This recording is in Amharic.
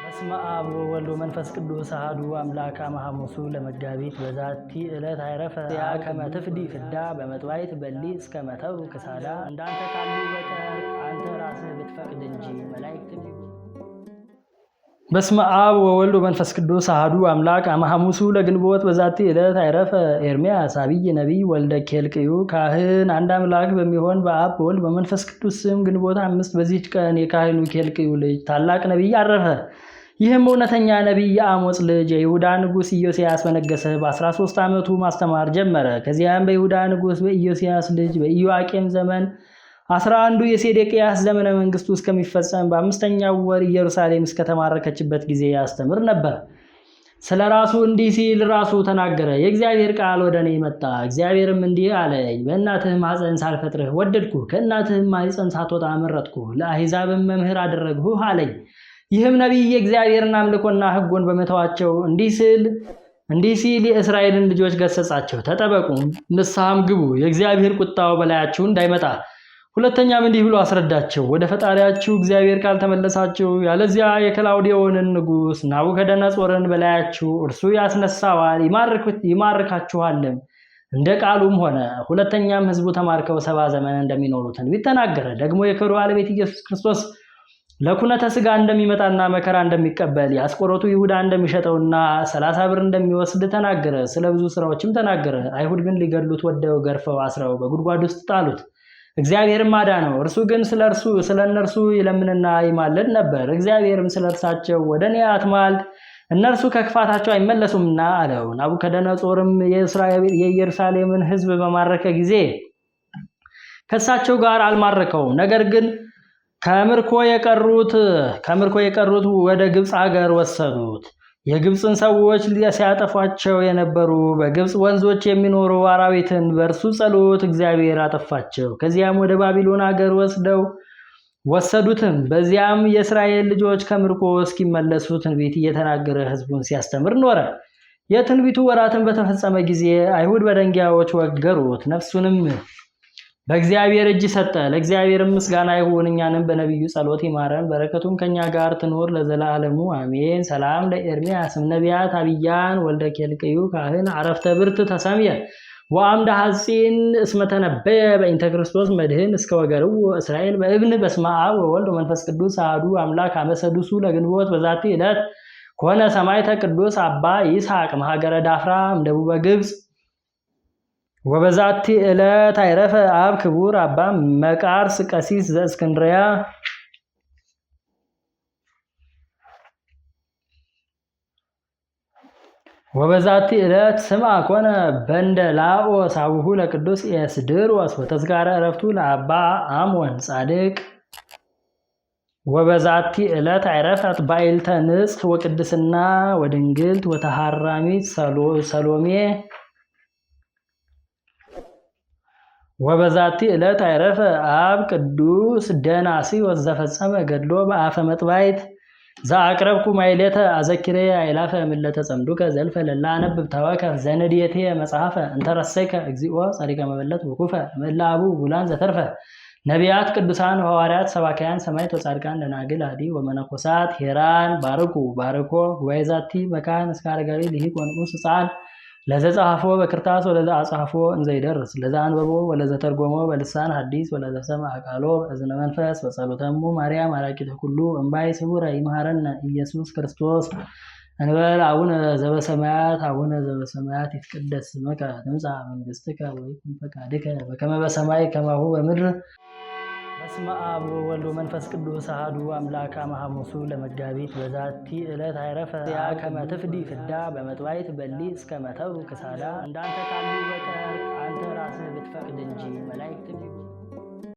በስመ አብ ወወልድ ወመንፈስ ቅዱስ አሐዱ አምላክ አመሐሙሱ ለመጋቢት በዛቲ ዕለት አይረፈ ያ ከመ ትፍዲ ፍዳ በመጥዋዕት በሊ እስከ መተው ክሳዳ። እንዳንተ ካሉ በቀር አንተ ራስህ ብትፈቅድ እንጂ መላእክትም በስመ አብ ወወልድ ወመንፈስ ቅዱስ አሐዱ አምላክ አመሐሙሱ ለግንቦት በዛቲ ዕለት አይረፈ ኤርምያስ አብይ ነቢይ ወልደ ኬልቅዩ ካህን። አንድ አምላክ በሚሆን በአብ በወልድ በመንፈስ ቅዱስ ስም ግንቦት 5 በዚህች ቀን የካህኑ ኬልቅዩ ልጅ ታላቅ ነቢይ አረፈ። ይህም እውነተኛ ነቢይ የአሞጽ ልጅ የይሁዳ ንጉሥ ኢዮስያስ በነገሰ በ13 ዓመቱ ማስተማር ጀመረ። ከዚያም በይሁዳ ንጉሥ በኢዮስያስ ልጅ በኢዮአቄም ዘመን 11ዱ የሴዴቅያስ ዘመነ መንግስቱ እስከሚፈጸም በአምስተኛው ወር ኢየሩሳሌም እስከተማረከችበት ጊዜ ያስተምር ነበር። ስለ ራሱ እንዲህ ሲል ራሱ ተናገረ። የእግዚአብሔር ቃል ወደ እኔ መጣ። እግዚአብሔርም እንዲህ አለኝ፣ በእናትህ ማኅፀን ሳልፈጥርህ ወደድኩህ፣ ከእናትህም ማኅፀን ሳትወጣ መረጥኩህ፣ ለአሕዛብም መምህር አደረግሁህ አለኝ። ይህም ነቢይ የእግዚአብሔርን አምልኮና ሕጉን በመተዋቸው እንዲህ ሲል የእስራኤልን ልጆች ገሰጻቸው። ተጠበቁ፣ ንስሐም ግቡ፣ የእግዚአብሔር ቁጣው በላያችሁ እንዳይመጣ። ሁለተኛም እንዲህ ብሎ አስረዳቸው፣ ወደ ፈጣሪያችሁ እግዚአብሔር ካልተመለሳችሁ ያለዚያ የከላውዴዎንን ንጉሥ ናቡከደነጾርን በላያችሁ እርሱ ያስነሳዋል፣ ይማርካችኋልም። እንደ ቃሉም ሆነ። ሁለተኛም ሕዝቡ ተማርከው 70 ዘመን እንደሚኖሩ ትንቢት ተናገረ። ደግሞ የክብር ባለቤት ኢየሱስ ክርስቶስ ለኩነተ ሥጋ እንደሚመጣና መከራ እንደሚቀበል የአስቆሮቱ ይሁዳ እንደሚሸጠውና 30 ብር እንደሚወስድ ተናገረ። ስለ ብዙ ስራዎችም ተናገረ። አይሁድ ግን ሊገድሉት ወደው ገርፈው አስረው በጉድጓድ ውስጥ ጣሉት። እግዚአብሔርም አዳነው። እርሱ ግን ስለ እነርሱ ይለምንና ይማልድ ነበር። እግዚአብሔርም ስለ እርሳቸው ወደ እኔ አትማልድ፣ እነርሱ ከክፋታቸው አይመለሱምና አለው። ናቡከደነጾርም የኢየሩሳሌምን ሕዝብ በማረከ ጊዜ ከእሳቸው ጋር አልማረከውም። ነገር ግን ከምርኮ የቀሩት ወደ ግብፅ ሀገር ወሰዱት። የግብፅን ሰዎች ሲያጠፏቸው የነበሩ በግብፅ ወንዞች የሚኖሩ አራዊትን በእርሱ ጸሎት እግዚአብሔር አጠፋቸው። ከዚያም ወደ ባቢሎን ሀገር ወሰዱትም። በዚያም የእስራኤል ልጆች ከምርኮ እስኪመለሱ ትንቢት እየተናገረ ሕዝቡን ሲያስተምር ኖረ። የትንቢቱ ወራትን በተፈጸመ ጊዜ አይሁድ በደንጊያዎች ወገሩት። ነፍሱንም በእግዚአብሔር እጅ ሰጠ። ለእግዚአብሔር ምስጋና ይሁን፣ እኛንም በነቢዩ ጸሎት ይማረን፣ በረከቱም ከኛ ጋር ትኖር ለዘላለሙ አሜን። ሰላም ለኤርምያስም ነቢያት አብያን ወልደ ኬልቅዩ ካህን አረፍተ ብርት ተሰምየ ወአምደ ሐጺን እስመ ተነበየ በእንተ ክርስቶስ መድህን እስከ ወገርው እስራኤል በእብን። በስመ አብ ወወልድ ወመንፈስ ቅዱስ አሐዱ አምላክ አመ ሰዱሱ ለግንቦት በዛቲ ዕለት ኮነ ሰማዕተ ቅዱስ አባ ይስሐቅ መሀገረ ዳፍራ እምደቡበ ግብፅ። ወበዛቲ ዕለት አይረፈ አብ ክቡር አባ መቃርስ ቀሲስ ዘእስክንድርያ። ወበዛቲ ዕለት ስምዐ ኮነ በንደላኦስ አቡሁ ለቅዱስ ኤስድሮስ ወተዝካረ ዕረፍቱ ለአባ አሞን ጻድቅ። ወበዛቲ ዕለት አይረፈት ባይልተ ንጽሕ ወቅድስና ወድንግልት ወተሃራሚት ሰሎሜ። ወበዛቲ ዕለት አይረፈ አብ ቅዱስ ደናስዮስ ዘፈጸመ ገድሎ በአፈ መጥባይት። ዘአቅረብኩ ማይሌተ አዘኪሬ አይላፈ ምለተ ጸምዱከ ዘልፈ ለላ አነብብ ተወከፍ ዘንዴቴ መጽሐፈ እንተረሰይከ እግዚኦ ጸሪቀ መበለት ወኩፈ መላቡ ቡላን ዘተርፈ ነቢያት ቅዱሳን ሐዋርያት ሰባካያን ሰማዕታት ወጻድቃን ደናግል አዲ ወመነኮሳት ሄራን ባርኮ ጉባኤ ዛቲ መካን እስከ አረጋዊ ልሂቅ ወንዑስ ሕፃን ለዘጻፎ በክርታስ ወለዘ አጻፎ እንዘ ይደርስ ለዘ አንበቦ ወለዘ ተርጎሞ በልሳን ሐዲስ ወለዘ ሰምዐ ቃሎ በእዝነ መንፈስ ወጸሎተሙ ማርያም አራቂተ ኩሉ እምባይ ስቡረ ይምሃረነ ኢየሱስ ክርስቶስ። እንበል አቡነ ዘበሰማያት ይትቀደስ ስምከ ትምጻእ መንግሥትከ ወይኩን ፈቃድከ በከመ በሰማይ ከማሁ በምድር። በስመ አብ ወወልድ ወመንፈስ ቅዱስ አሐዱ አምላክ አመሐሙሱ ለመጋቢት በዛቲ ዕለት አይረፈ ያ ከመ ትፍዲ ፍዳ በመጥዋዕት በሊ እስከ መተው ክሳዳ። እንዳንተ ካሉ በቀር አንተ ራስህ ብትፈቅድ እንጂ መላእክትም